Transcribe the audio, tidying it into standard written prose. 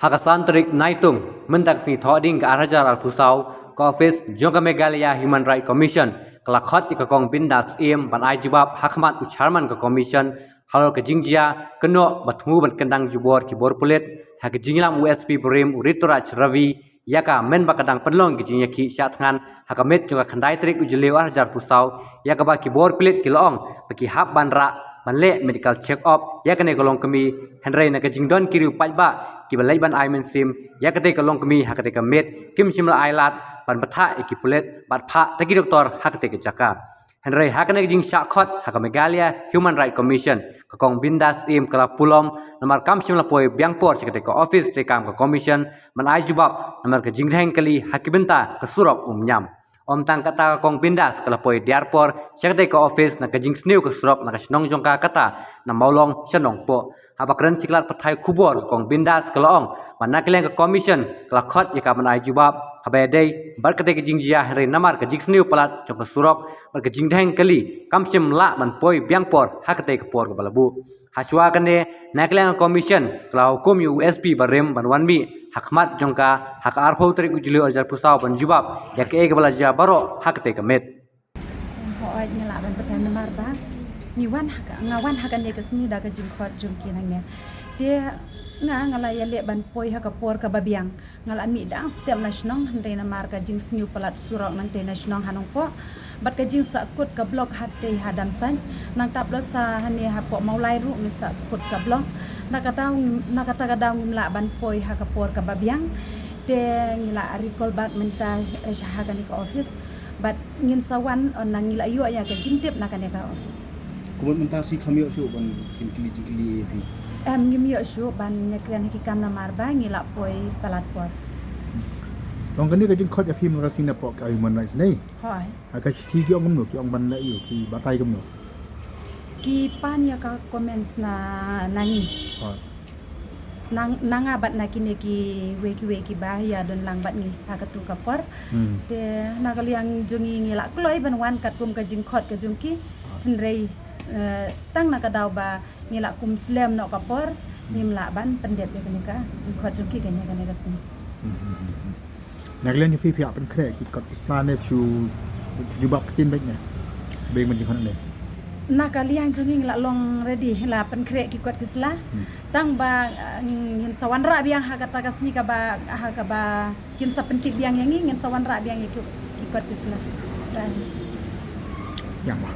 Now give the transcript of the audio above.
Hakasan terik naitung mentaksi thoding ke Arajar Al-Pusau ke Office Jongka Meghalaya Human Rights Commission kelakhat ke kong bindas im ban ai jibab hakmat ucharman ke commission hal ke jingjia keno batmu ban kendang jubor kibor pulit ha ke jinglam USP Burim Urituraj Ravi yaka men bakadang penlong ke jingya ki syatngan hakamet juga khandai terik ujuleu Arajar Pusau yaka ba kibor pulit kilong baki hab banra banle medical check up yakane kolong kemi henry na ke jingdon kiriu pajba kibalai ban ai men sim yakate kolong kemi hakate kamet kim simla ailat ban patha ekipulet bat pha taki doktor hakate ke jaka henry hakane jing shakhot haka Meghalaya Human Rights Commission ka kong bindas im kala pulom nomor kam simla poi biangpor sekate ka office rekam ka commission man ai jubab nomor ka jingreng kali hakibenta ka surok umnyam om tang kata kong bindas kala poi diarpor sekate ka office na ka jing sniu ka surok na ka snong jongka kata na maulong senong po habakran ciklat pathai kubor kong bindas kelong manakileng ke commission kelakot yaka manai jubab habedei barkate ke jingjia hari namar ke jingsniu palat jong ke surok barke jingdheng kali kamsim la man poi biangpor hakate ke por ke balabu haswa kane nakileng commission kala hukum USP barem banwanmi hakmat jongka hak arho trik ujuli Arajar Pusau ban jubab yake ke balaja baro hakate ke met Hoi nyala ban pekan namar ba ni wan ngawan hakan ye kesni da ka jingkhot jumki nangnya dia ngala ya le ban poi ha ka por ka babiang ngala mi dang stem nasional hande na mar ka jing sniu palat surok nang te nasional hanong po bat ka jing sakut ka blok hatte hadam san nang tap lo sa hane ha po maulai ru mi sakut ka blok nakata ka daw ngimla ban poi ha ka por ka babiang te ngila recall bak menta shahagan ka office bat ngin sawan on nang ngila yu ya ka jingtip nakane ka office Komentasi kami yuk ban kili epi. Ngimi yuk syuk ban nekrian hikikam namar ba ngila poi palat por. Long kan ni ka jing khot ya phim ka sin na pok ka human rights nei. Hoi. Ka chi ki ong no ki ong ban la yu ki batai kam no. Ki pan ya ka comments na nangi. Hoi. Nang abat na kini ki weki ba ya don lang bat ni hakatu ka por. Te nakaliang jungi ngila kloi ban wan kat kum ka jing khot ka jungki. Henry tang nak daw ba ngila kum slam no kapor nimla ban pendet ya kenika jungkot jungki kanya kanya kasni Naglan ni fi pen krek ki kat islam ne chu jubab tin baiknya beng man jingkhon ne nakaliang jungi ngila long ready la pen krek ki kot kisla tang ba ngin sawanra biang hakata kasni ka ba kin sa pentik biang yangi ngin sawanra biang ki kot kisla yang mah